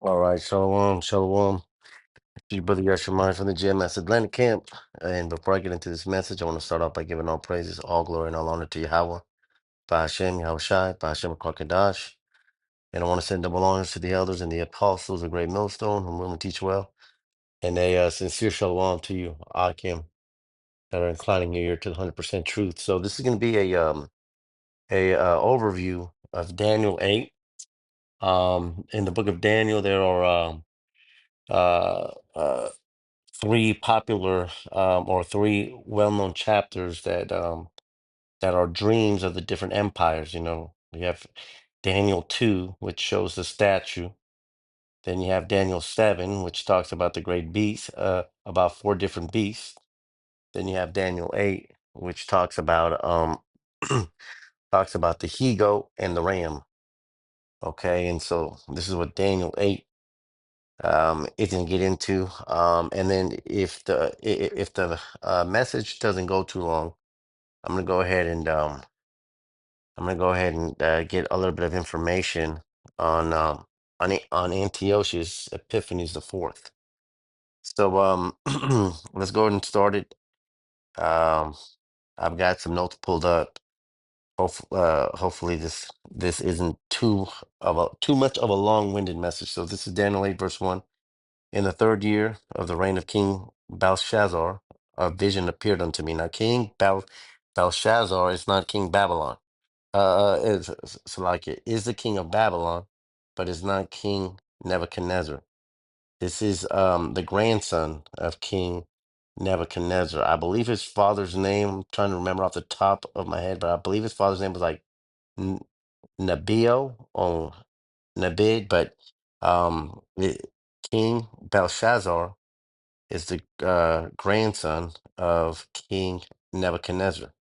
All right, shalom, shalom. It's your brother Yashimai from the GMS Atlantic Camp. And before I get into this message, I want to start off by giving all praises, all glory, and all honor to Yahweh, Bahashem, Yahweh Shai, Bahashem Kwakadash. And I want to send double honors to the elders and the apostles of Great Millstone, whom will teach well. And a sincere shalom to you, Akim, that are inclining your ear to the 100% truth. So this is going to be a overview of Daniel 8. In the book of Daniel, there are uh, uh, three popular or three well-known chapters that are dreams of the different empires. You know, you have Daniel 2, which shows the statue. Then you have Daniel 7, which talks about the great beast, about four different beasts. Then you have Daniel 8, which talks about talks about the he-goat and the ram. Okay, and so this is what Daniel 8 it didn't get into. And then if the message doesn't go too long, I'm gonna go ahead and get a little bit of information on on Antiochus Epiphanes the fourth. So let's go ahead and start it. Um, I've got some notes pulled up. Hopefully this isn't too much of a long-winded message. So this is Daniel 8 verse 1. In the third year of the reign of King Belshazzar, a vision appeared unto me. Now, Belshazzar is not King Babylon. It's like it is the king of Babylon, but it's not King Nebuchadnezzar. This is the grandson of King Nebuchadnezzar. I believe his father's name, I'm trying to remember off the top of my head, but I believe his father's name was like N- Nabio or Nabid, but King Belshazzar is the grandson of King Nebuchadnezzar.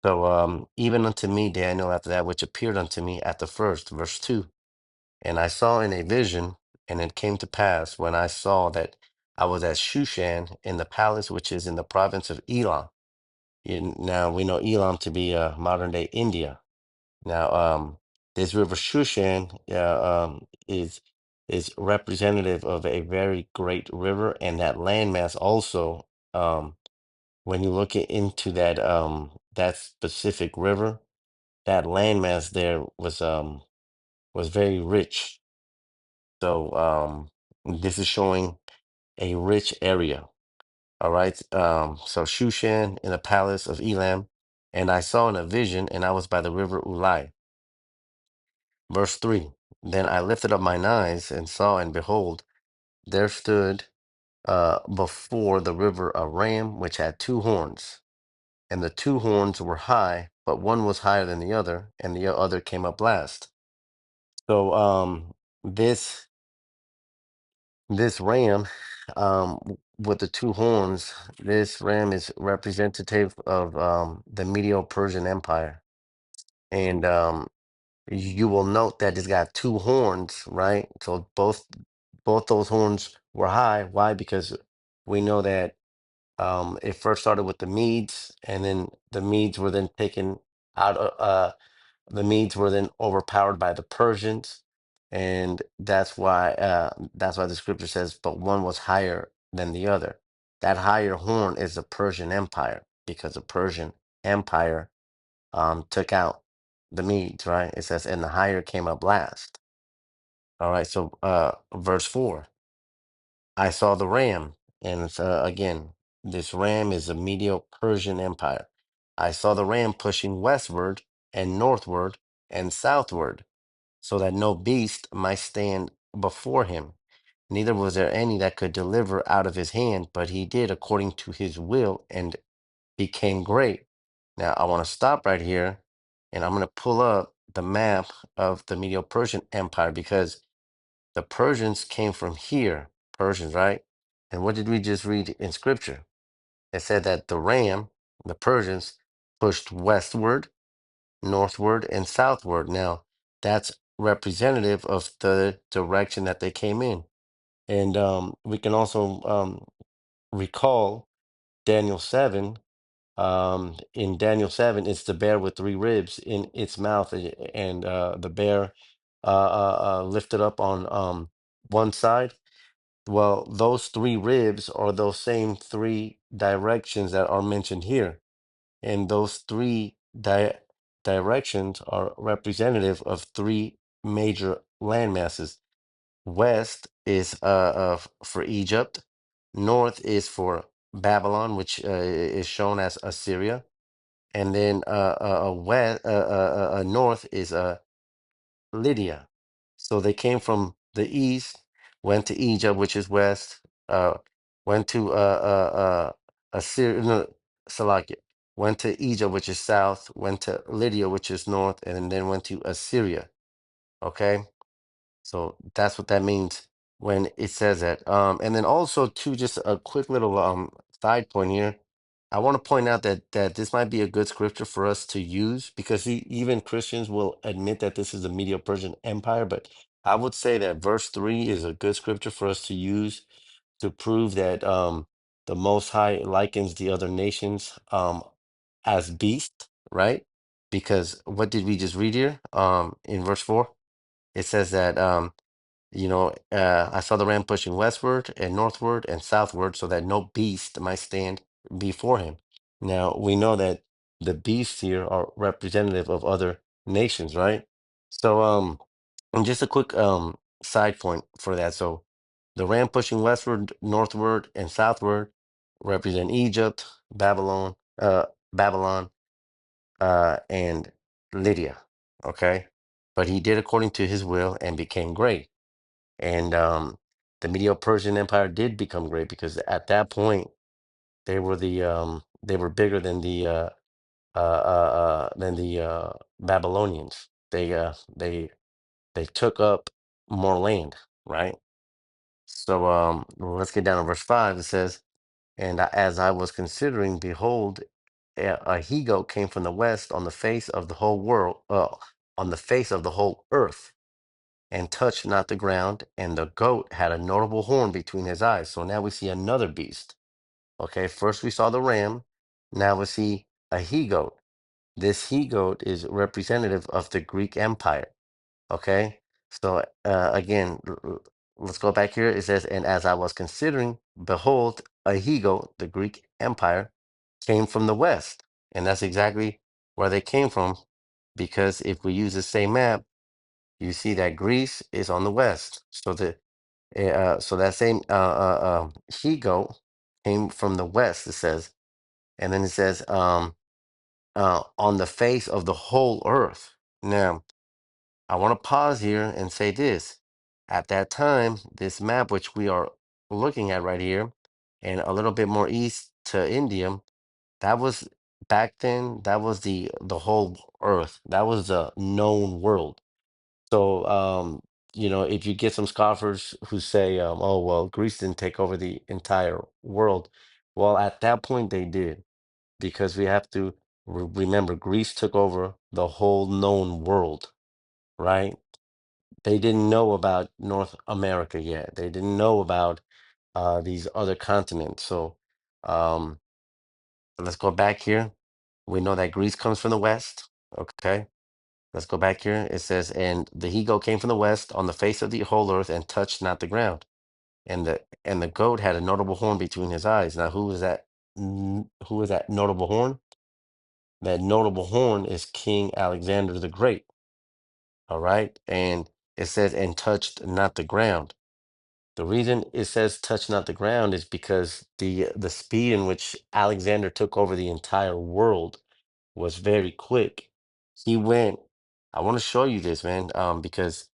So even unto me, Daniel, after that which appeared unto me at the first, verse 2. And I saw in a vision, and it came to pass when I saw that I was at Shushan in the palace which is in the province of Elam. Now we know Elam to be modern day India. Now this river Shushan is representative of a very great river, and that landmass also. When you look into that specific river, that landmass there was very rich. So this is showing a rich area. All right. So Shushan in the palace of Elam, and I saw in a vision, and I was by the river Ulai. Verse 3. Then I lifted up mine eyes and saw, and behold, there stood before the river a ram which had two horns. And the two horns were high, but one was higher than the other, and the other came up last. So this ram with the two horns, this ram is representative of the Medo-Persian Empire. And you will note that it's got two horns, right? So both those horns were high. Why? Because we know that it first started with the Medes, and then the Medes were then taken out. The Medes were then overpowered by the Persians, and that's why the scripture says, "But one was higher than the other." That higher horn is the Persian Empire, because the Persian Empire took out the Medes. Right? It says, "And the higher came up last." All right. So verse 4. I saw the ram, and it's, again, this ram is a Medo-Persian Empire. I saw the ram pushing westward and northward and southward, so that no beast might stand before him. Neither was there any that could deliver out of his hand, but he did according to his will and became great. Now, I want to stop right here, and I'm going to pull up the map of the Medo-Persian Empire, because the Persians came from here, Persians, right? And what did we just read in scripture? It said that the ram, the Persians, pushed westward, northward, and southward. Now, that's representative of the direction that they came in. And we can also recall Daniel 7. In Daniel 7, it's the bear with three ribs in its mouth, and the bear lifted up on one side. Well, those three ribs are those same three directions that are mentioned here. And those three directions are representative of three major land masses. West is for Egypt. North is for Babylon, which is shown as Assyria. And then north is Lydia. So they came from the east, went to Egypt, which is west, went to Assyria, no, Salakia, went to Egypt, which is south, went to Lydia, which is north, and then went to Assyria. Okay, so that's what that means when it says that. And then also too, just a quick little side point here. I want to point out that this might be a good scripture for us to use because even Christians will admit that this is the Medo-Persian Empire. But I would say that verse 3 is a good scripture for us to use to prove that the Most High likens the other nations as beasts, right? Because what did we just read here in verse 4? It says that I saw the ram pushing westward and northward and southward so that no beast might stand before him. Now, we know that the beasts here are representative of other nations, right? So, and just a quick side point for that. So, the ram pushing westward, northward, and southward represent Egypt, Babylon, and Lydia. Okay, but he did according to his will and became great. And the Medo-Persian Empire did become great because at that point they were bigger than the Babylonians. They took up more land, right? So let's get down to verse 5. It says, "And as I was considering, behold, a he-goat came from the west on the face of the whole world, on the face of the whole earth, and touched not the ground, and the goat had a notable horn between his eyes." So now we see another beast. Okay, first we saw the ram, now we see a he goat. This he goat is representative of the Greek Empire. Okay, so again, let's go back here. It says, "And as I was considering, behold, a he goat, the Greek Empire, came from the west." And that's exactly where they came from, because if we use the same map, you see that Greece is on the west. So that same he goat came from the west, it says, and then it says on the face of the whole earth. Now, I want to pause here and say this. At that time, this map which we are looking at right here, and a little bit more east to India, that was back then. That was the whole earth. That was the known world. So, if you get some scoffers who say, "Oh, well, Greece didn't take over the entire world," well, at that point they did, because we have to remember Greece took over the whole known world, right? They didn't know about North America yet. They didn't know about these other continents. So, um, let's go back here. We know that Greece comes from the west. Okay. Let's go back here. It says, "And the he goat came from the west on the face of the whole earth and touched not the ground. And the goat had a notable horn between his eyes." Now, who is that? Who is that notable horn? That notable horn is King Alexander the Great. All right. And it says, "And touched not the ground." The reason it says "touch not the ground" is because the speed in which Alexander took over the entire world was very quick. He went. I want to show you this, man, because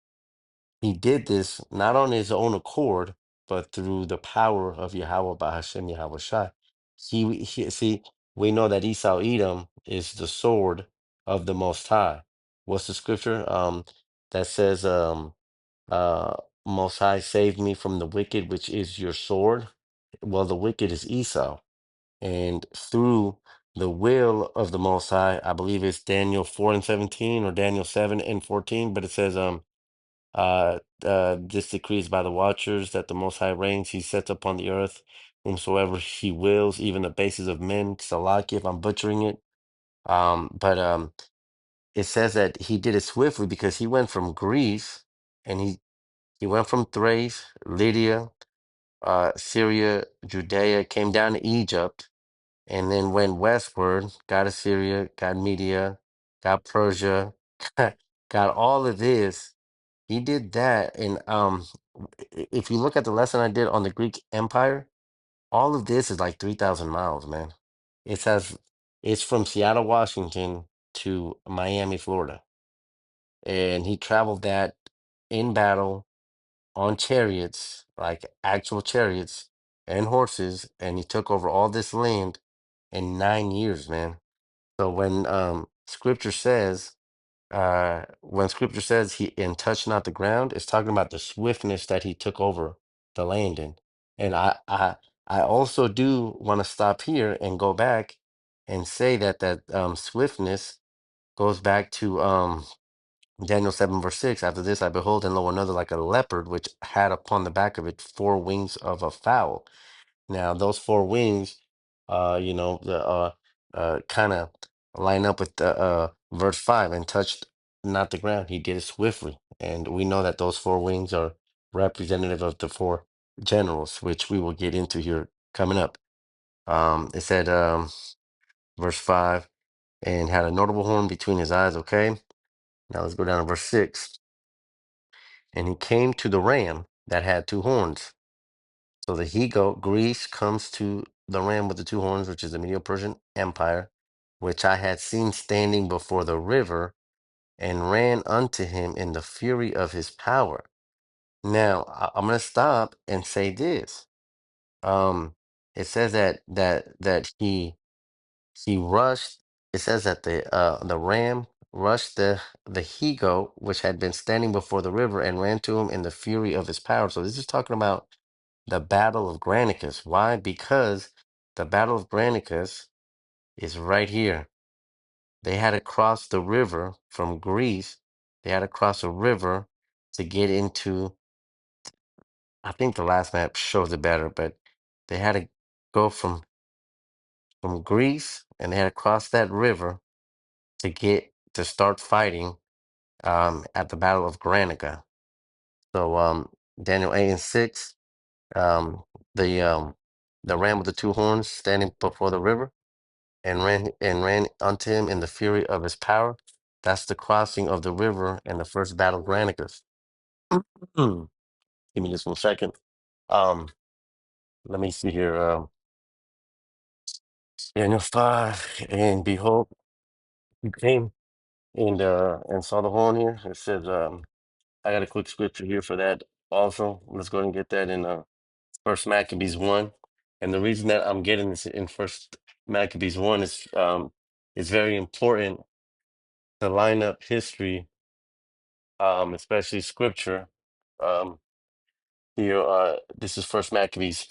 he did this not on his own accord, but through the power of Yahweh Bahashem Yahweh Shai. See, we know that Esau Edom is the sword of the Most High. What's the scripture that says, uh, "Most High saved me from the wicked, which is your sword"? Well, the wicked is Esau, and through the will of the Most High, I believe it's Daniel 4:17 or Daniel 7:14, but it says, this decrees by the watchers that the Most High reigns. He sets upon the earth whomsoever he wills, even the bases of men. Salaki, if I'm butchering it. But it says that he did it swiftly because he went from Greece and he He went from Thrace, Lydia, Syria, Judea, came down to Egypt, and then went westward, got Assyria, got Media, got Persia, got all of this. He did that, and if you look at the lesson I did on the Greek Empire, all of this is like 3,000 miles, man. It says it's from Seattle, Washington to Miami, Florida, and he traveled that in battle on chariots, like actual chariots and horses, and he took over all this land in 9 years, man. So when scripture says he and touched not the ground, it's talking about the swiftness that he took over the land in. And I also do want to stop here and go back and say that swiftness goes back to Daniel 7 verse 6. After this I behold, and lo, another like a leopard, which had upon the back of it four wings of a fowl. Now, those four wings, the kind of line up with the verse 5, and touched not the ground. He did it swiftly. And we know that those four wings are representative of the four generals, which we will get into here coming up. It said, verse 5, and had a notable horn between his eyes. Okay. Now let's go down to verse 6. And he came to the ram that had two horns. So the he goat, Greece, comes to the ram with the two horns, which is the Medo-Persian Empire, which I had seen standing before the river, and ran unto him in the fury of his power. Now I'm gonna stop and say this. Um, it says that he rushed. It says that the ram rushed the he goat, which had been standing before the river, and ran to him in the fury of his power. So this is talking about the Battle of Granicus. Why? Because the Battle of Granicus is right here. They had to cross the river from Greece. They had to cross a river to get into, I think the last map shows it better, but they had to go from Greece, and they had to cross that river to start fighting at the Battle of Granica. So Daniel 8 and 6, um, the um, the ram with the two horns standing before the river, and ran unto him in the fury of his power. That's the crossing of the river and the first battle of Granicus. Give me just 1 second. Um, Let me see here. Daniel 5, and behold, he came and saw the horn here. It says, I got a quick scripture here for that also. Let's go ahead and get that in First Maccabees 1. And the reason that I'm getting this in First Maccabees 1 is it's very important to line up history, especially scripture. Um, this is First Maccabees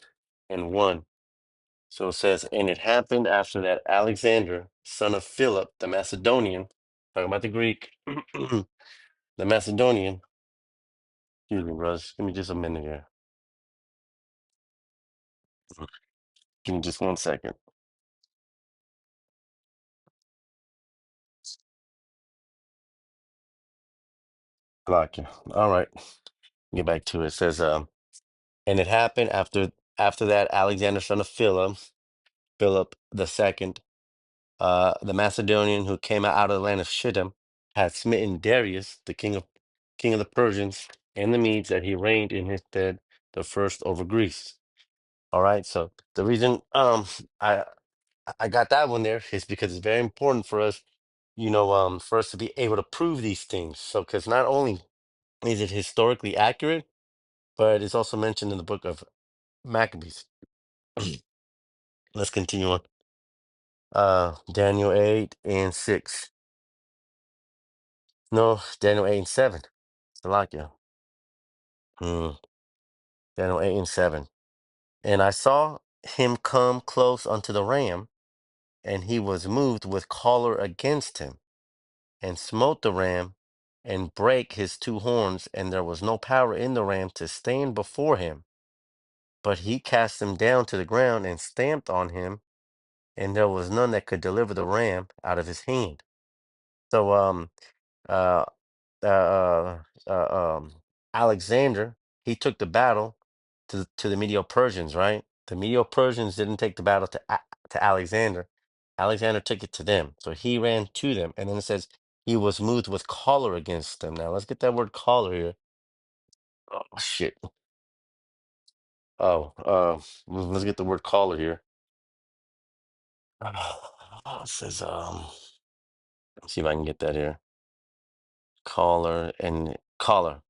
and 1. So it says, and it happened after that Alexander, son of Philip, the Macedonian, talking about the Greek, the Macedonian. Excuse me, Russ. Give me just a minute here. Give me just 1 second. Block you. All right. Get back to it. It says, and it happened after that Alexander, son of Philip the second, the Macedonian, who came out of the land of Shittim, had smitten Darius, the king of the Persians, and the Medes, that he reigned in his stead, the first over Greece. All right. So the reason I I got that one there is because it's very important for us, for us to be able to prove these things. So because not only is it historically accurate, but it's also mentioned in the book of Maccabees. Let's continue on. Daniel 8 and 6. No, Daniel 8 and 7. Salakia. Hmm. Daniel 8 and 7. And I saw him come close unto the ram, and he was moved with choler against him, and smote the ram, and brake his two horns, and there was no power in the ram to stand before him. But he cast him down to the ground and stamped on him, and there was none that could deliver the ram out of his hand. So uh, uh, uh, Alexander he took the battle to the Medo-Persians, right? The Medo-Persians didn't take the battle to Alexander. Alexander took it to them. So he ran to them. And then it says he was moved with choler against them. Now let's get that word choler here. Oh shit. Oh, let's get the word choler here. It says let's see if I can get that here. Choler and choler.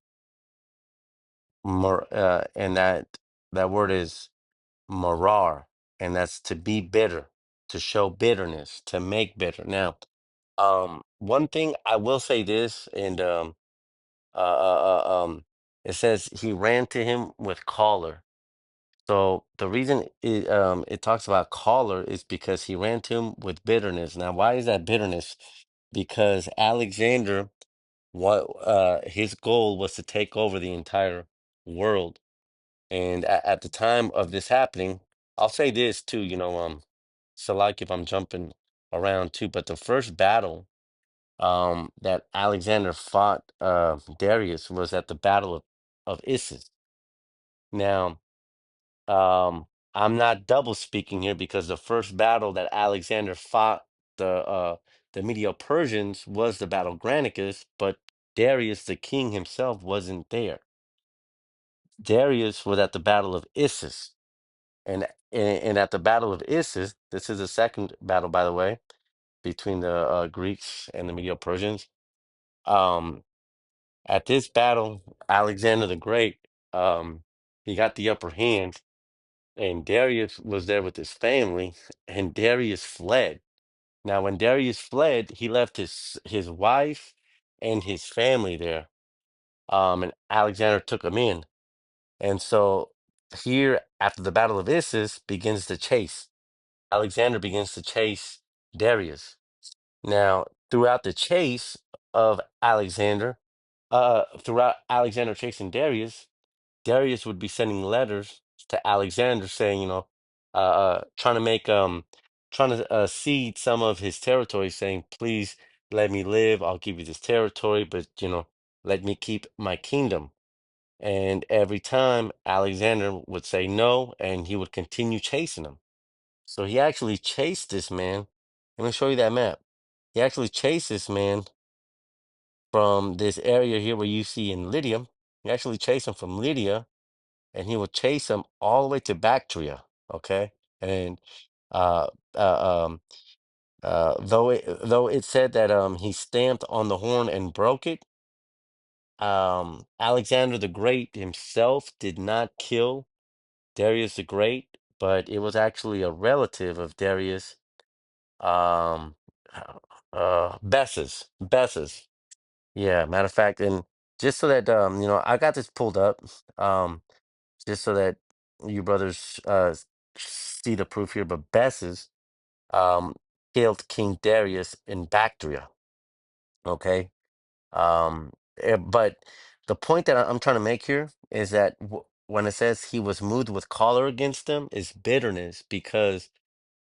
And that word is marar, and that's to be bitter, to show bitterness, to make bitter. Now, one thing I will say this, and it says he ran to him with choler. So the reason it talks about choler is because he ran to him with bitterness. Now, why is that bitterness? Because Alexander, what his goal was to take over the entire world. And at the time of this happening, I'll say this too, so like if I'm jumping around too, but the first battle that Alexander fought Darius was at the Battle of Issus. Now, I'm not double speaking here because the first battle that Alexander fought the Medo-Persians was the Battle of Granicus, but Darius the king himself wasn't there. Darius was at the Battle of Issus. And at the Battle of Issus, this is the second battle, by the way, between the Greeks and the Medo-Persians. Um, at this battle, Alexander the Great, he got the upper hand, and Darius was there with his family, and Darius fled. Now, when Darius fled, he left his wife and his family there. And Alexander took him in. And so here, after the Battle of Issus, begins the chase. Alexander begins to chase Darius. Now, throughout Alexander chasing Darius, Darius would be sending letters to Alexander saying, trying to trying to cede some of his territory, saying, please let me live. I'll give you this territory, but, let me keep my kingdom. And every time Alexander would say no, and he would continue chasing him. So he actually chased this man. Let me show you that map. He actually chased this man from this area here where you see in Lydia. He actually chased him from Lydia, and he would chase him all the way to Bactria. Okay, and uh, uh, um, though it said that he stamped on the horn and broke it, Alexander the Great himself did not kill Darius the Great, but it was actually a relative of Darius, um Bessus. Yeah, matter of fact, and just so that I got this pulled up, um just so that you brothers see the proof here, but Bessus um killed King Darius in Bactria. Okay. But the point that I'm trying to make here is that when it says he was moved with choler against them, is bitterness, because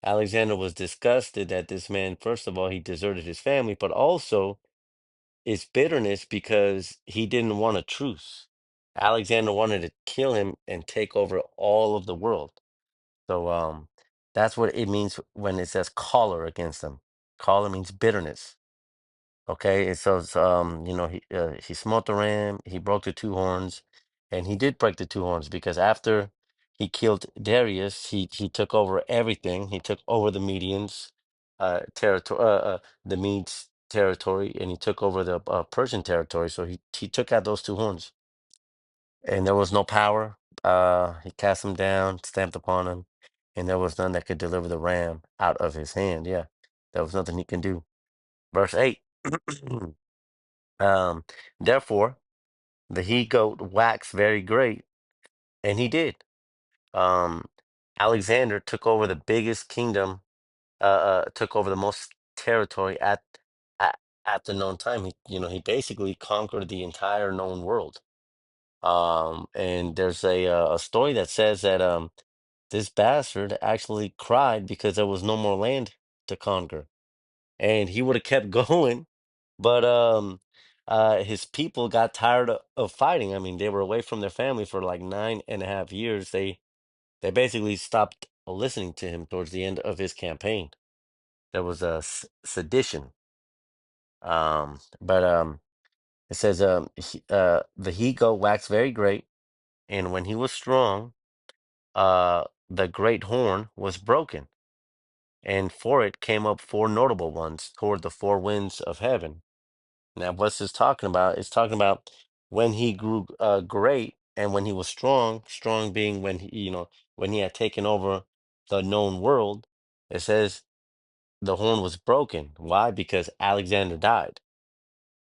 Alexander was disgusted that this man, first of all, he deserted his family, but also it's bitterness because he didn't want a truce. Alexander wanted to kill him and take over all of the world. So that's what it means when it says choler against them. Choler means bitterness. Okay, and so he smote the ram, he broke the two horns, and he did break the two horns because after he killed Darius, he took over everything. He took over the Medians, territory, the Medes territory, and he took over the Persian territory. So he took out those two horns, and there was no power. He cast him down, stamped upon him, and there was none that could deliver the ram out of his hand. Yeah, there was nothing he can do. Verse 8. Um, Therefore, the he goat waxed very great, and he did. Um, Alexander took over the biggest kingdom, took over the most territory at at the known time. He basically conquered the entire known world. And there's a story that says that this bastard actually cried because there was no more land to conquer, and he would have kept going, but his people got tired of fighting. I mean, they were away from their family for like 9.5 years. They basically stopped listening to him towards the end of his campaign. There was a sedition. But it says the he goat waxed very great, and when he was strong, the great horn was broken, and for it came up four notable ones toward the four winds of heaven. Now, what's this talking about? It's talking about when he grew great and when he was strong, strong being when he, when he had taken over the known world. It says the horn was broken. Why? Because Alexander died.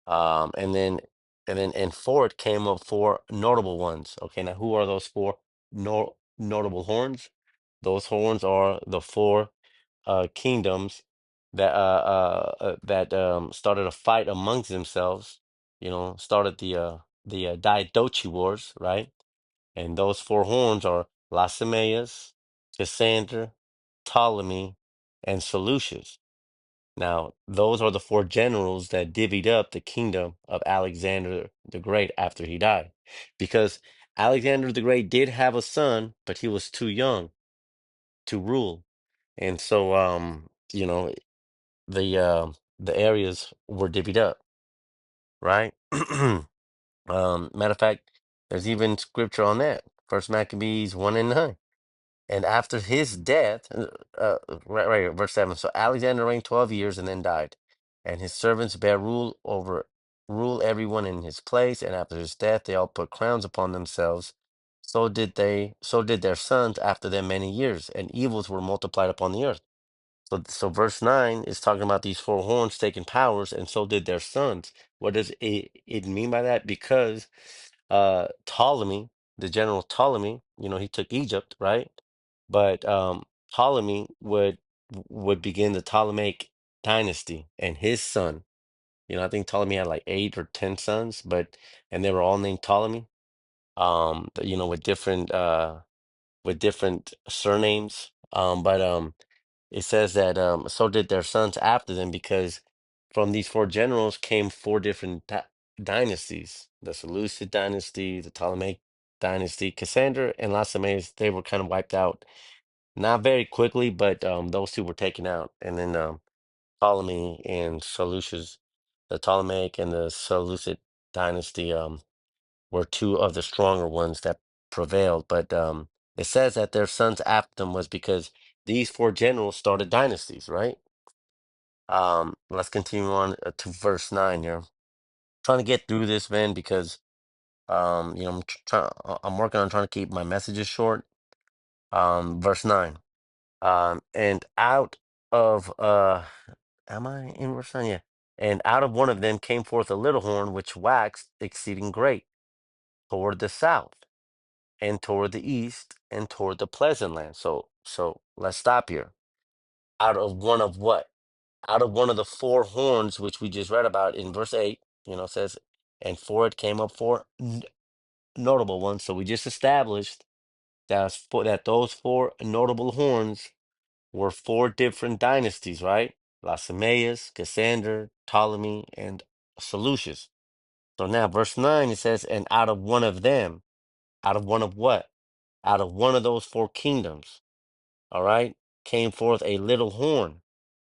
And for it came up four notable ones. Okay, now who are those four notable horns? Those horns are the four kingdoms that started a fight amongst themselves. Started the Diadochi Wars, right? And those four horns are Lacemaeus, Cassander, Ptolemy, and Seleucus. Now, those are the four generals that divvied up the kingdom of Alexander the Great after he died. Because Alexander the Great did have a son, but he was too young to rule. And so, the areas were divvied up, right? Matter of fact, there's even scripture on that. First Maccabees 1:9. And after his death, right here, verse 7. So Alexander reigned 12 years and then died. And his servants bear rule everyone in his place. And after his death, they all put crowns upon themselves. So did their sons after them many years, and evils were multiplied upon the earth. So verse 9 is talking about these four horns taking powers, and so did their sons. What does it mean by that? Because Ptolemy, the general Ptolemy, he took Egypt, right? But Ptolemy would begin the Ptolemaic dynasty, and his son, I think Ptolemy had like 8 or 10 sons, and they were all named Ptolemy, with different surnames. But it says that so did their sons after them, because from these four generals came four different dynasties: the Seleucid dynasty, the Ptolemaic dynasty. Cassander and Lacenaeus, they were kind of wiped out, not very quickly, but those two were taken out. And then Ptolemy and Seleucus, the Ptolemaic and the Seleucid dynasty, were two of the stronger ones that prevailed. But it says that their sons after them was because these four generals started dynasties, right? Let's continue on to verse 9 here. Trying to get through this, man, because I'm working on trying to keep my messages short. Verse 9. And out of am I in verse 9? Yeah. And out of one of them came forth a little horn which waxed exceeding great toward the south, and toward the east, and toward the pleasant land. So let's stop here. Out of one of what? Out of one of the four horns which we just read about in verse 8, says, and for it came up four notable ones. So we just established that those four notable horns were four different dynasties, right? Lacemaeus, Cassander, Ptolemy, and Seleucus. So now verse 9, it says, and out of one of them, out of one of what? Out of one of those four kingdoms, all right, came forth a little horn,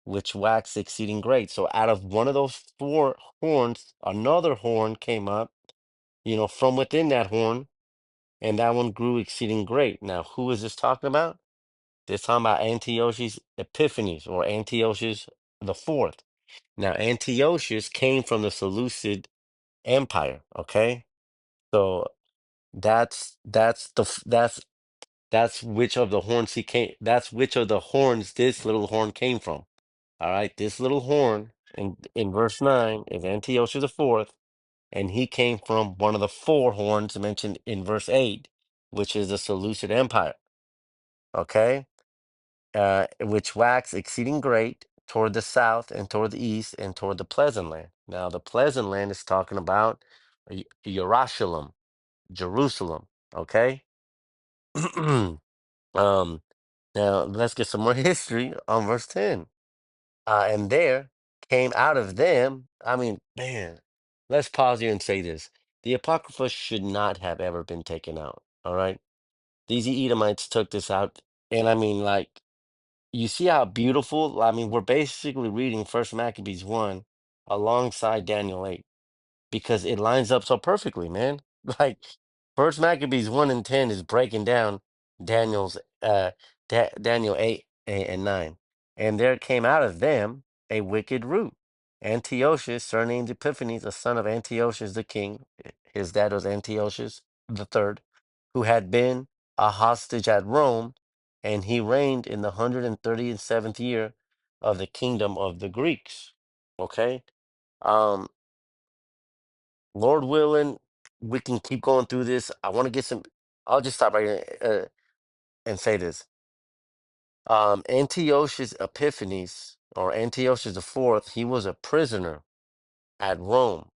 which waxed exceeding great. So out of one of those four horns, another horn came up, from within that horn, and that one grew exceeding great. Now, who is this talking about? This talking about Antiochus Epiphanes, or Antiochus the fourth. Now, Antiochus came from the Seleucid Empire. Okay, so that's which of the horns he came. That's which of the horns this little horn came from. All right, this little horn in verse 9 is Antiochus the fourth, and he came from one of the four horns mentioned in verse 8, which is the Seleucid Empire. Okay, which waxed exceeding great toward the south, and toward the east, and toward the pleasant land. Now, the pleasant land is talking about Jerusalem, Jerusalem. Okay. um, Now let's get some more history on verse 10. And there came out of them. I mean, man. let's pause here and say this. The Apocrypha should not have ever been taken out. All right. These Edomites took this out. And I mean, like, you see how beautiful, I mean, we're basically reading First Maccabees 1 alongside Daniel 8 because it lines up so perfectly, man. Like First Maccabees 1 and 10 is breaking down Daniel's Daniel 8 and 9. And there came out of them a wicked root. Antiochus, surnamed Epiphanes, the son of Antiochus the king, his dad was Antiochus the third, who had been a hostage at Rome, and he reigned in the 137th year of the kingdom of the Greeks. Okay? Um, Lord willing, we can keep going through this. I want to get some. I'll just stop right here and say this. Antiochus Epiphanes, or Antiochus the Fourth, he was a prisoner at Rome.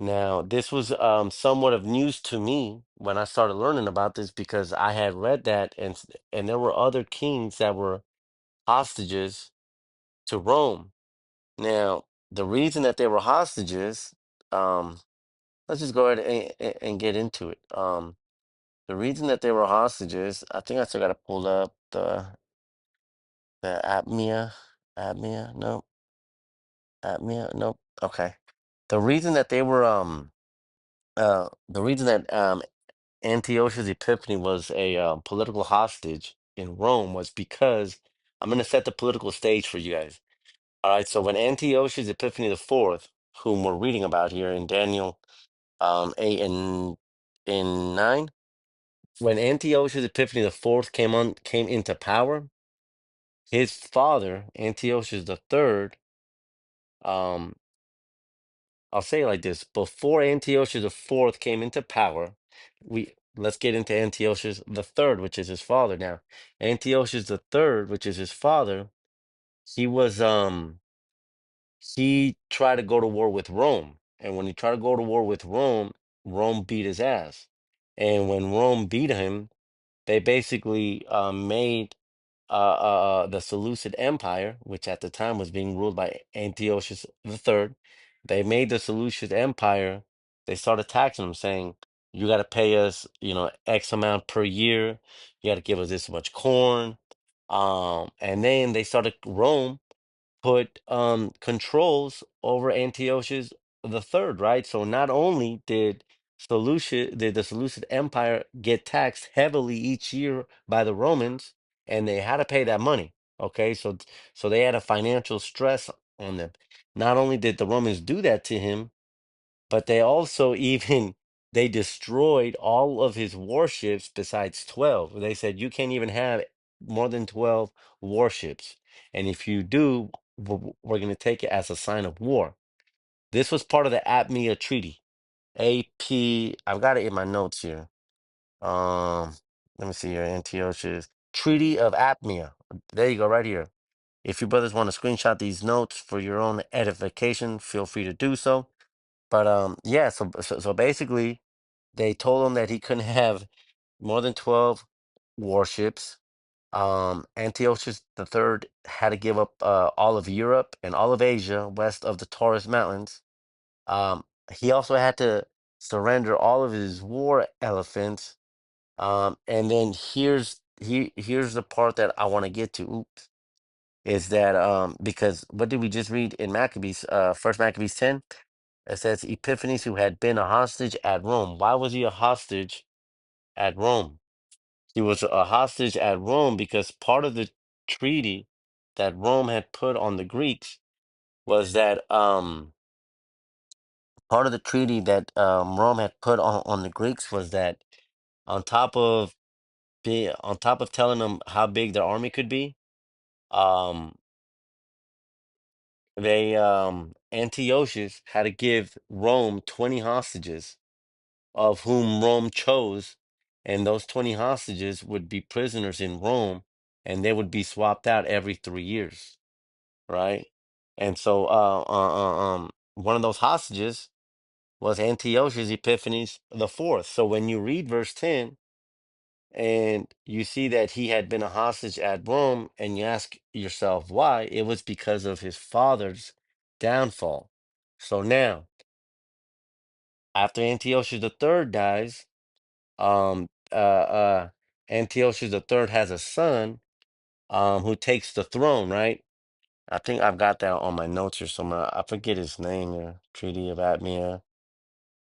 Now, this was somewhat of news to me when I started learning about this because I had read that, and there were other kings that were hostages to Rome. Now, the reason that they were hostages, um, let's just go ahead and get into it. The reason that they were hostages, I think I still got to pull up the apnea, nope, apnea, nope. Okay. The reason that they were the reason that Antiochus Epiphanes was a political hostage in Rome was because I'm going to set the political stage for you guys. All right. So when Antiochus Epiphanes the fourth, whom we're reading about here in Daniel 8 and 9, when Antiochus Epiphanes the fourth came into power, his father, Antiochus the third, um, I'll say it like this: before Antiochus the fourth came into power, we let's get into Antiochus the third, which is his father. Now, Antiochus the third, which is his father, he was he tried to go to war with Rome, and when he tried to go to war with Rome, Rome beat his ass, and when Rome beat him, they basically made the Seleucid Empire, which at the time was being ruled by Antiochus the Third. They made the Seleucid Empire. They started taxing them, saying, "You got to pay us, X amount per year. You got to give us this much corn." And then they started Rome put controls over Antiochus the third, right? So not only did the Seleucid Empire get taxed heavily each year by the Romans, and they had to pay that money. Okay, so they had a financial stress on them. Not only did the Romans do that to him, but they also even they destroyed all of his warships besides 12. They said you can't even have more than 12 warships. And if you do, we're going to take it as a sign of war. This was part of the Apmea Treaty. I've got it in my notes here. Um, Let me see here. Antiochus Treaty of Apmea. There you go, right here. If you brothers want to screenshot these notes for your own edification, feel free to do so. But yeah, so basically, they told him that he couldn't have more than 12 warships. Antiochus the third had to give up all of Europe and all of Asia west of the Taurus Mountains. Um, he also had to surrender all of his war elephants. And then here's the part that I want to get to. Oops, is that because what did we just read in Maccabees? First Maccabees 10. It says Epiphanes, who had been a hostage at Rome. Why was he a hostage at Rome? He was a hostage at Rome because part of the treaty that Rome had put on the Greeks was that part of the treaty that Rome had put on the Greeks was that on top of on top of telling them how big their army could be, um, they Antiochus had to give Rome 20 hostages of whom Rome chose, and those 20 hostages would be prisoners in Rome, and they would be swapped out every 3 years, right? And so, one of those hostages was Antiochus Epiphanes the fourth. So when you read verse 10 and you see that he had been a hostage at Rome, and you ask yourself why, it was because of his father's downfall. So now, after Antiochus the third dies, um, Antiochus the third has a son, who takes the throne, right? I think I've got that on my notes or somewhere. I forget his name here. Treaty of Admir.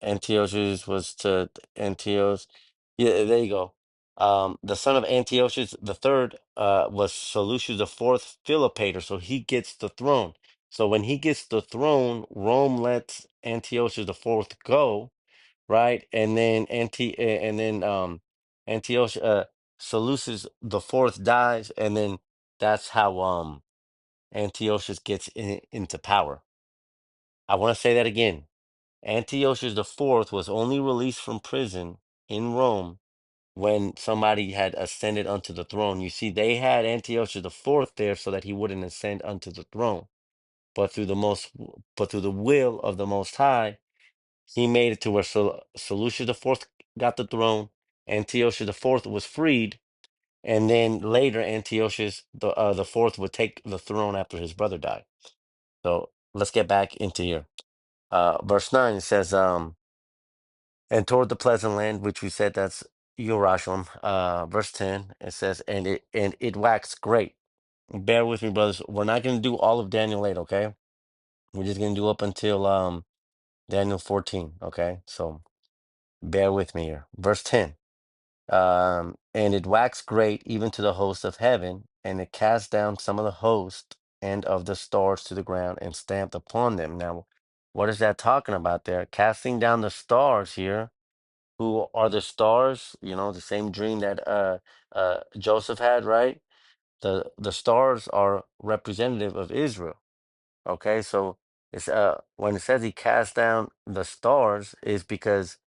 Antiochus was to Antiochus. Yeah, there you go. The son of Antiochus the third was Seleucus the fourth Philopator, so he gets the throne. So when he gets the throne, Rome lets Antiochus the fourth go, right? And then Antiochus Seleucus the fourth dies, and then that's how Antiochus gets into power. I want to say that again. Antiochus the fourth was only released from prison in Rome when somebody had ascended unto the throne. You see, they had Antiochus the fourth there so that he wouldn't ascend unto the throne. But through the will of the Most High, he made it to where Seleucus the fourth got the throne. Antiochus the fourth was freed, and then later Antiochus the fourth would take the throne after his brother died. So let's get back into here. Verse 9 it says, and toward the pleasant land, which we said that's Jerusalem. Verse 10, it says, and it waxed great. Bear with me, brothers. We're not going to do all of Daniel 8, okay? We're just going to do up until Daniel 14, okay? So bear with me here. Verse 10. And it waxed great even to the host of heaven, and it cast down some of the host and of the stars to the ground and stamped upon them. Now, what is that talking about there? Casting down the stars here. Who are the stars? You know, the same dream that Joseph had, right? The stars are representative of Israel. Okay, so it's when it says he cast down the stars is because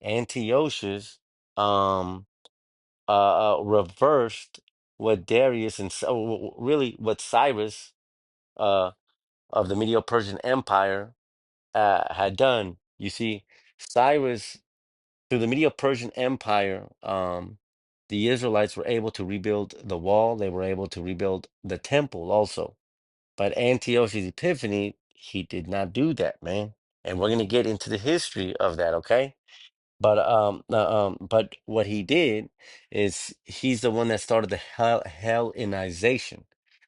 Antiochus um reversed what Darius and really what Cyrus uh of the Medo-Persian Empire had done. You see, Cyrus through the Medo-Persian Empire, the Israelites were able to rebuild the wall. They were able to rebuild the temple also. But Antiochus Epiphanes, he did not do that, man. And we're gonna get into the history of that, okay? But what he did is he's the one that started the Hellenization.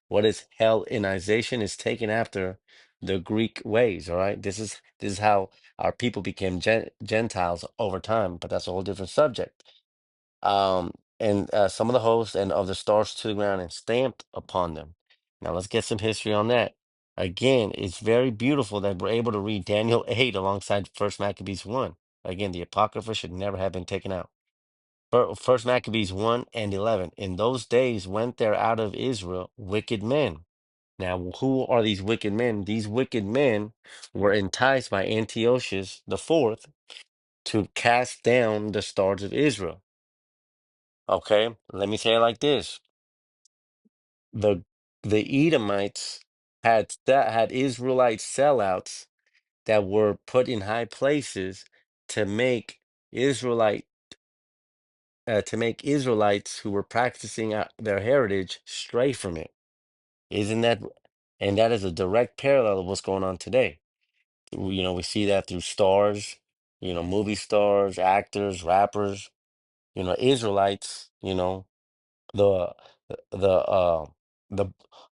What is Hellenization? Is taken after the Greek ways. All right, this is how our people became Gentiles over time. But that's a whole different subject. And some of the hosts and of the stars to the ground and stamped upon them. Now let's get some history on that. Again, it's very beautiful that we're able to read Daniel 8 alongside First Maccabees 1. Again, the Apocrypha should never have been taken out. First Maccabees 1 and 11. In those days went there out of Israel wicked men. Now, who are these wicked men? These wicked men were enticed by Antiochus the fourth to cast down the stars of Israel. Okay, let me say it like this: the the Edomites had Israelite sellouts that were put in high places to make Israelite to make Israelites who were practicing their heritage stray from it. Isn't that? And that is a direct parallel of what's going on today. You know, we see that through stars, you know, movie stars, actors, rappers, you know, Israelites, you know, the the the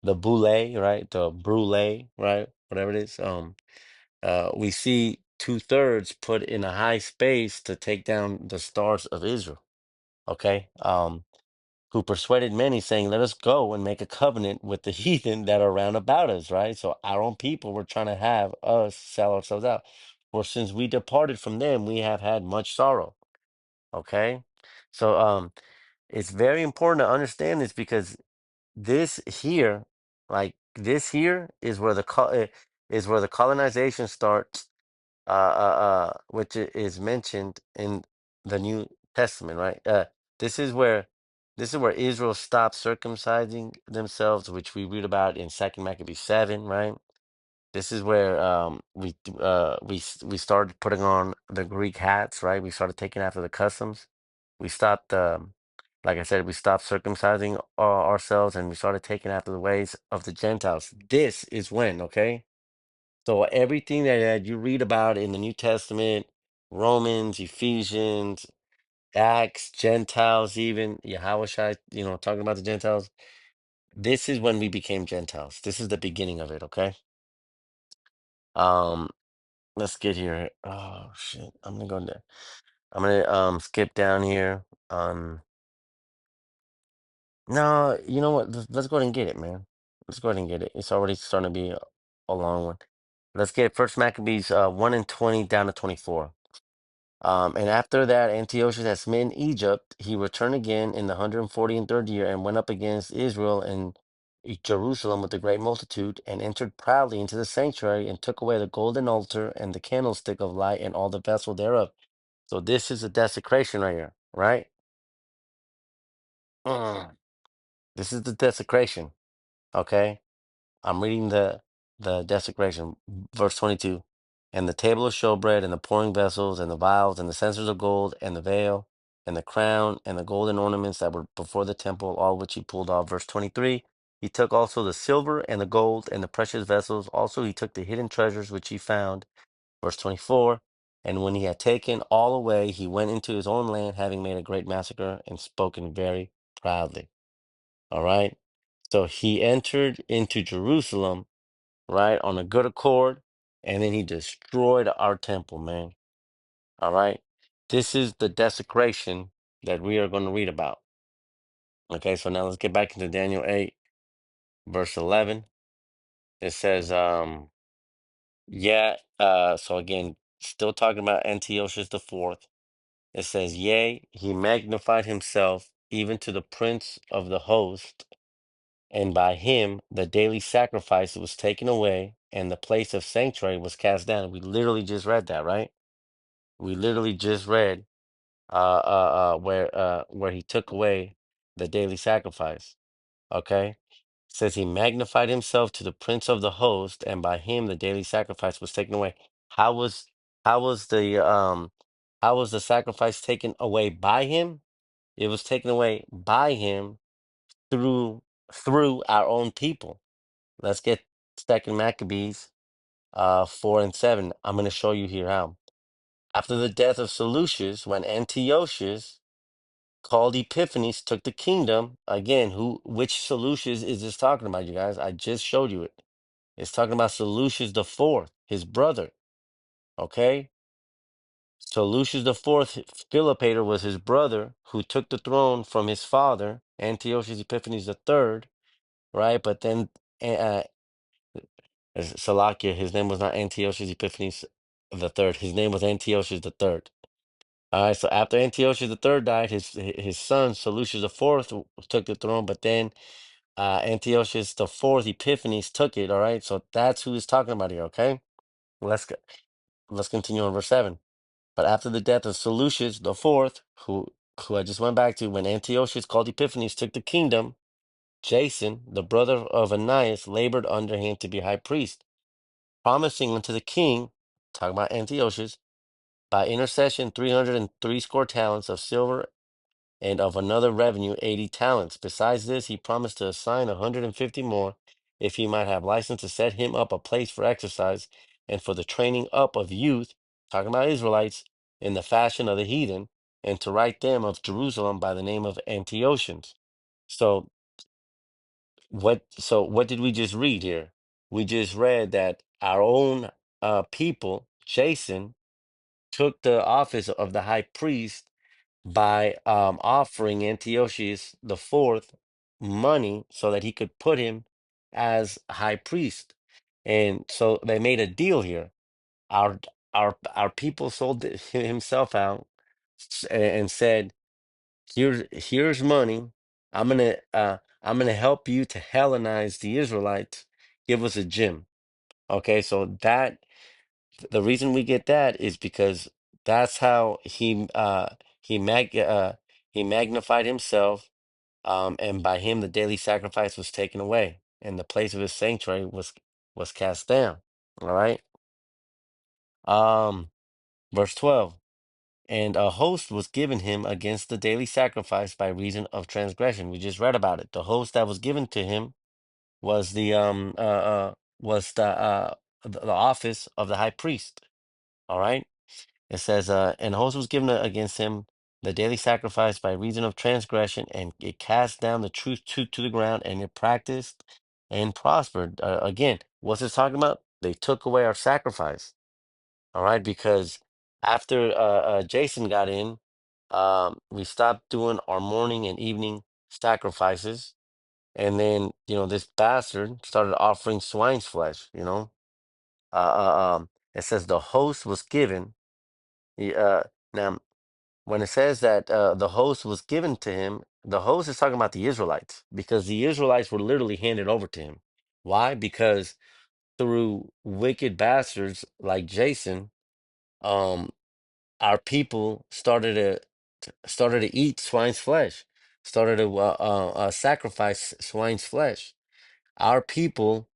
the boule, right? The brulee, right? Whatever it is. We see two-thirds put in a high space to take down the stars of Israel. Okay. Who persuaded many, saying, "Let us go and make a covenant with the heathen that are round about us," right? So our own people were trying to have us sell ourselves out. For since we departed from them, we have had much sorrow. Okay. So it's very important to understand this because this here, like this here, is where is where the colonization starts, which is mentioned in the New Testament, right? This is where this is where Israel stopped circumcising themselves, which we read about in Second Maccabees 7, right? This is where we started putting on the Greek hats, right? We started taking after the customs. We stopped, like I said, we stopped circumcising ourselves, and we started taking after the ways of the Gentiles. This is when, okay? So everything that you read about in the New Testament, Romans, Ephesians, Acts, Gentiles, even Yahushua, talking about the Gentiles. This is when we became Gentiles. This is the beginning of it, okay? Um, let's get here. Oh shit. I'm gonna skip down here. No, you know what? Let's go ahead and get it, man. Let's go ahead and get it. It's already starting to be a long one. Let's get First Maccabees 1 and 20 down to 24. And after that, Antiochus had smitten Egypt. He returned again in the 143rd year and went up against Israel and Jerusalem with a great multitude, and entered proudly into the sanctuary and took away the golden altar and the candlestick of light and all the vessel thereof. So this is a desecration right here, right? Mm. This is the desecration. Okay. I'm reading the desecration, verse 22. And the table of showbread, and the pouring vessels, and the vials, and the censers of gold, and the veil, and the crown, and the golden ornaments that were before the temple, all which he pulled off. Verse 23. He took also the silver and the gold and the precious vessels. Also he took the hidden treasures which he found. Verse 24. And when he had taken all away, he went into his own land, having made a great massacre and spoken very proudly. All right. So he entered into Jerusalem, right, on a good accord, and then he destroyed our temple, man. All right. This is the desecration that we are going to read about. Okay, so now let's get back into Daniel 8, verse 11. It says, so again, still talking about Antiochus the fourth. It says, yea, he magnified himself even to the prince of the host, and by him the daily sacrifice was taken away, and the place of sanctuary was cast down. We literally just read that, right? We literally just read where he took away the daily sacrifice. Okay, it says he magnified himself to the prince of the host, and by him the daily sacrifice was taken away. How was how was the um how was the sacrifice taken away by him? It was taken away by him through our own people. Let's get Second Maccabees 4 and 7. I'm going to show you here how. After the death of Seleucus, when Antiochus called Epiphanes took the kingdom, again, which Seleucus is this talking about, you guys? I just showed you it. It's talking about Seleucus the fourth, his brother. Okay? Seleucus the fourth, Philopator, was his brother who took the throne from his father, Antiochus Epiphanes the third, right? But then uh, Salakia, his name was not Antiochus Epiphanes the third. His name was Antiochus the third. All right, so after Antiochus the third died, his son Seleucus the fourth took the throne, but then Antiochus the fourth Epiphanes took it. All right, so that's who he's talking about here. Okay, let's go, let's continue on verse 7. But after the death of Seleucus the fourth, who I just went back to, when Antiochus called Epiphanes took the kingdom, Jason, the brother of Ananias, labored under him to be high priest, promising unto the king, talking about Antiochus, by intercession 303 score talents of silver, and of another revenue 80 talents. Besides this, he promised to assign 150 more, if he might have license to set him up a place for exercise and for the training up of youth, talking about Israelites, in the fashion of the heathen, and to write them of Jerusalem by the name of Antiochians. So what did we just read here? We just read that our own people, Jason, took the office of the high priest by offering Antiochus the fourth money so that he could put him as high priest. And so they made a deal here. Our our people sold himself out and said, here's money. I'm gonna help you to Hellenize the Israelites. Give us a gym. Okay, so that the reason we get that is because that's how he mag he magnified himself, and by him the daily sacrifice was taken away, and the place of his sanctuary was cast down. All right. Um, verse 12. And a host was given him against the daily sacrifice by reason of transgression. We just read about it. The host that was given to him was the office of the high priest. All right. It says, and a host was given against him the daily sacrifice by reason of transgression, and it cast down the truth to the ground, and it practiced and prospered. Again, what's this talking about? They took away our sacrifice. All right, because after Jason got in, we stopped doing our morning and evening sacrifices, and then this bastard started offering swine's flesh. It says the host was given. He, now, when it says that the host was given to him, the host is talking about the Israelites because the Israelites were literally handed over to him. Why? Because through wicked bastards like Jason, um, our people started to eat swine's flesh, started to sacrifice swine's flesh. Our people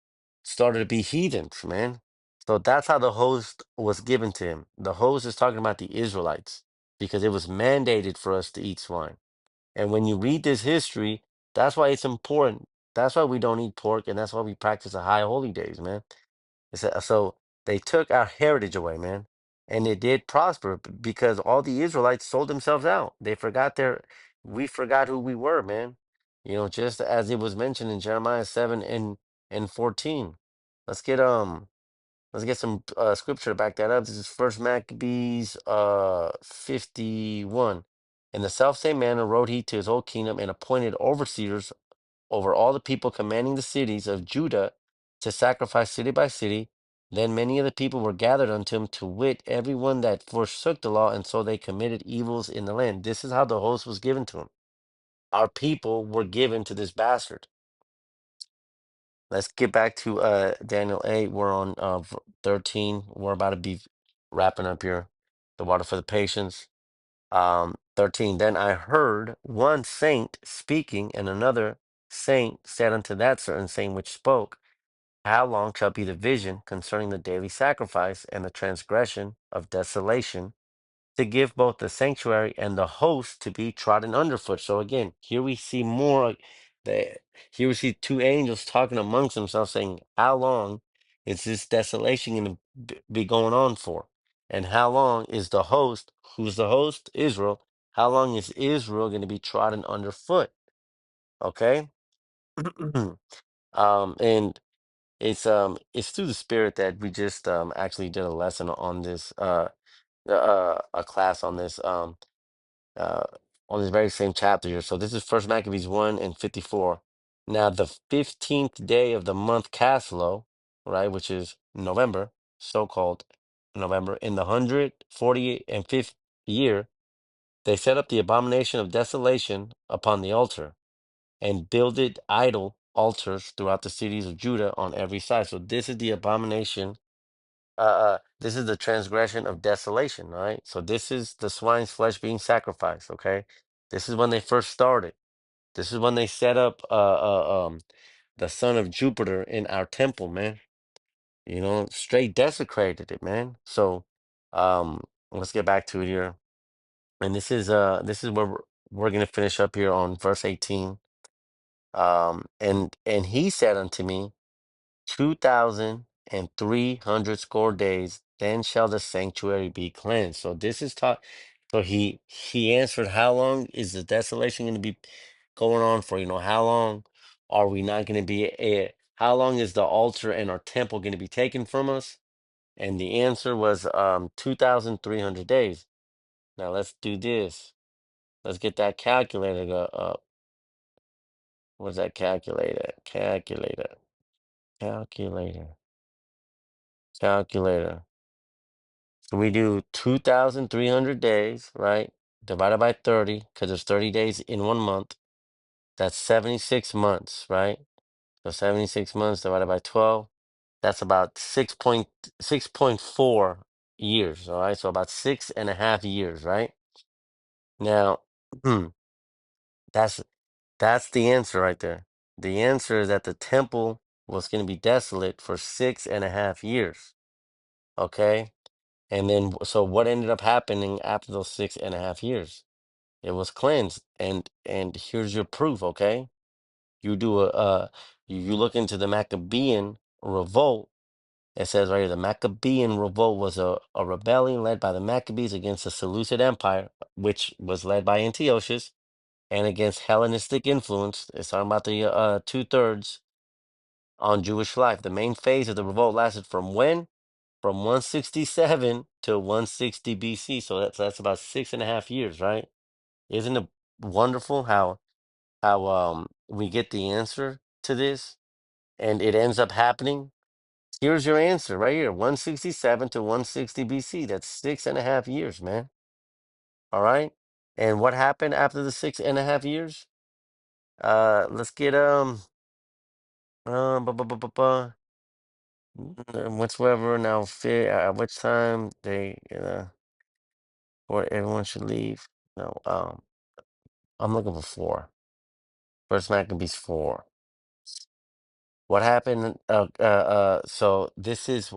started to be heathens, man. So that's how the host was given to him. The host is talking about the Israelites because it was mandated for us to eat swine. And when you read this history, that's why it's important. That's why we don't eat pork, and that's why we practice the high holy days, man. So they took our heritage away, man. And it did prosper because all the Israelites sold themselves out. We forgot who we were, man. Just as it was mentioned in Jeremiah 7 and 14. Let's get some scripture to back that up. This is First Maccabees 51. In the self same manner wrote he to his whole kingdom and appointed overseers over all the people, commanding the cities of Judah to sacrifice city by city. Then many of the people were gathered unto him, to wit, everyone that forsook the law, and so they committed evils in the land. This is how the host was given to him. Our people were given to this bastard. Let's get back to Daniel 8. We're on 13. We're about to be wrapping up here. The water for the patience. 13. Then I heard one saint speaking, and another saint said unto that certain saint which spoke, how long shall be the vision concerning the daily sacrifice and the transgression of desolation, to give both the sanctuary and the host to be trodden underfoot? So again, here we see more. The, Here we see two angels talking amongst themselves, saying, how long is this desolation going to be going on for? And how long is the host, who's the host? Israel. How long is Israel going to be trodden underfoot? Okay. And it's through the spirit that we just actually did a lesson on this a class uh on this very same chapter here. So this is First Maccabees 1 and 54. Now the 15th day of the month Caslow, right, which is November, so-called November, in the 140th year, they set up the abomination of desolation upon the altar and builded idol altars throughout the cities of Judah on every side. So this is the abomination. This is the transgression of desolation, right? So this is the swine's flesh being sacrificed. Okay, this is when they first started. This is when they set up the son of Jupiter in our temple, man. Straight desecrated it, man. So let's get back to it here. And this is where we're gonna finish up here on verse 18. And he said unto me, 2,300 score days, then shall the sanctuary be cleansed. So this is taught. So he answered, how long is the desolation going to be going on for? How long are we not going to be how long is the altar and our temple going to be taken from us? And the answer was 2,300 days. Now let's do this. Let's get that calculator up. What's that calculator? Calculator. Calculator. So we do 2,300 days, right? Divided by 30, because there's 30 days in 1 month. That's 76 months, right? So 76 months divided by 12. That's about 6.4 years, all right? So about 6.5 years, right? Now, that's that's the answer right there. The answer is that the temple was going to be desolate for 6.5 years, okay? And then, so what ended up happening after those 6.5 years? It was cleansed, and here's your proof. Okay, you do you look into the Maccabean revolt, It says right here, the Maccabean revolt was a rebellion led by the Maccabees against the Seleucid Empire, which was led by Antiochus, and against Hellenistic influence. It's talking about the two-thirds on Jewish life. The main phase of the revolt lasted from when? From 167 to 160 BC. So that's about 6.5 years, right? Isn't it wonderful how we get the answer to this and it ends up happening? Here's your answer right here, 167 to 160 BC. That's 6.5 years, man. All right. And what happened after the 6.5 years? Let's get whatsoever now fit at which time they or everyone should leave. No, I'm looking for four. First Maccabees 4. What happened? So this is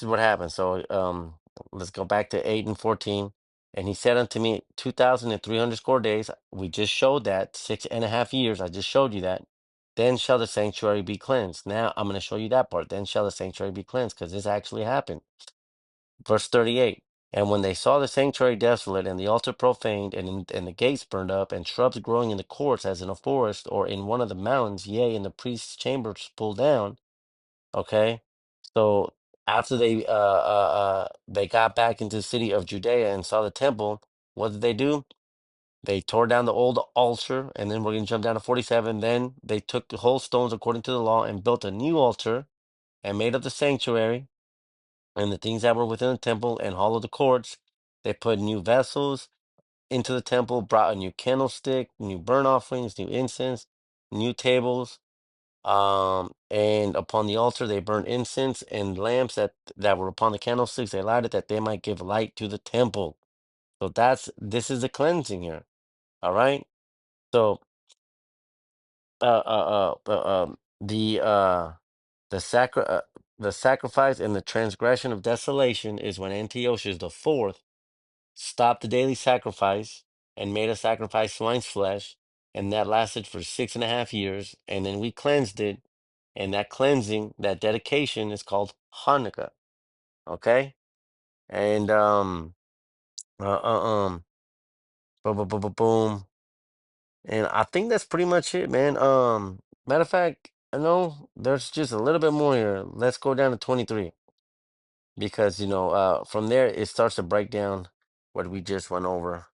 what happened. So let's go back to 8 and 14. And he said unto me, 2,300 score days. We just showed that 6.5 years. I just showed you that. Then shall the sanctuary be cleansed. Now I'm going to show you that part. Then shall the sanctuary be cleansed, because this actually happened. Verse 38. And when they saw the sanctuary desolate, and the altar profaned, and the gates burned up, and shrubs growing in the courts as in a forest, or in one of the mountains, yea, in the priest's chambers pulled down. Okay, so after they got back into the city of Judea and saw the temple, what did they do? They tore down the old altar, and then we're going to jump down to 47. Then they took the whole stones according to the law and built a new altar and made up the sanctuary and the things that were within the temple and hollowed the courts. They put new vessels into the temple, brought a new candlestick, new burnt offerings, new incense, new tables. And upon the altar they burned incense and lamps that were upon the candlesticks. They lighted that they might give light to the temple. So this is the cleansing here. All right. So the the sacrifice and the transgression of desolation is when Antiochus the fourth stopped the daily sacrifice and made a sacrifice swine's flesh, and that lasted for 6.5 years, and then we cleansed it, and that cleansing, that dedication is called Hanukkah. Okay, and uh, uh, um, boom, boom, boom, boom, boom, and I think that's pretty much it, man. Matter of fact, I know there's just a little bit more here. Let's go down to 23 because from there it starts to break down what we just went over.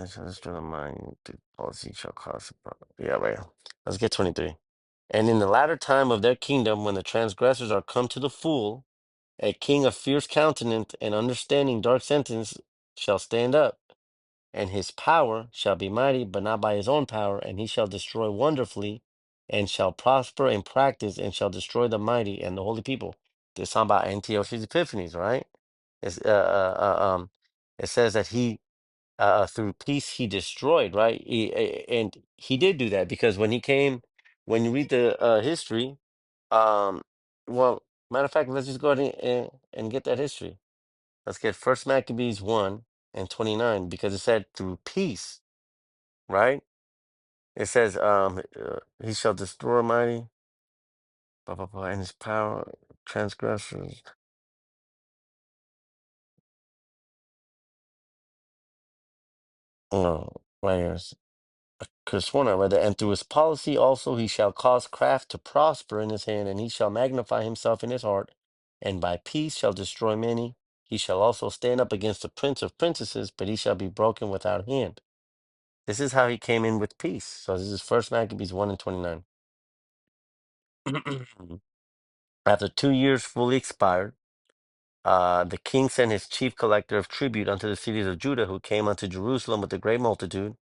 So let's draw the mind. The policy shall cause. Yeah, right. Let's get 23. And in the latter time of their kingdom, when the transgressors are come to the full, a king of fierce countenance and understanding dark sentence shall stand up, and his power shall be mighty, but not by his own power, and he shall destroy wonderfully, and shall prosper in practice, and shall destroy the mighty and the holy people. This is talking about Antiochus Epiphanes, right? It's, it says that he through peace he destroyed, right? And he did do that because when you read the history, um, well, matter of fact, let's just go ahead and get that history. Let's get First Maccabees 1 and 29 because it said through peace, right? It says, he shall destroy mighty, blah, blah, blah, and his power, transgressors. Oh, right here. Because one I read that, and through his policy also he shall cause craft to prosper in his hand, and he shall magnify himself in his heart, and by peace shall destroy many. He shall also stand up against the prince of princesses, but he shall be broken without hand. This is how he came in with peace. So this is First Maccabees 1 and 29. After 2 years fully expired, the king sent his chief collector of tribute unto the cities of Judah, who came unto Jerusalem with a great multitude,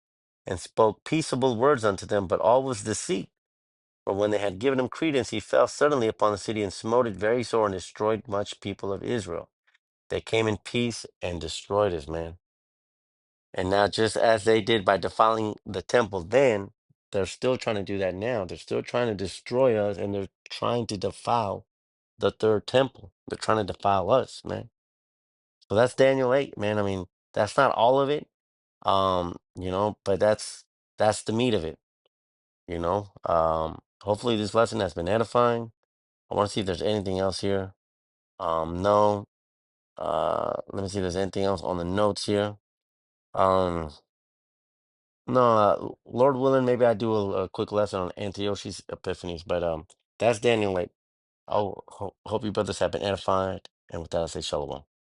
and spoke peaceable words unto them, but all was deceit. For when they had given him credence, he fell suddenly upon the city and smote it very sore and destroyed much people of Israel. They came in peace and destroyed us, man. And now, just as they did by defiling the temple then, they're still trying to do that now. They're still trying to destroy us, and they're trying to defile the third temple. They're trying to defile us, man. So that's Daniel 8, man. I mean, that's not all of it, but that's the meat of it, Hopefully this lesson has been edifying. I want to see if there's anything else here. No. Let me see if there's anything else on the notes here. Um, no, Lord willing, maybe I do a quick lesson on Antiochus Epiphanies, but that's Daniel. Like, hope you brothers have been edified, and with that, I say shalom.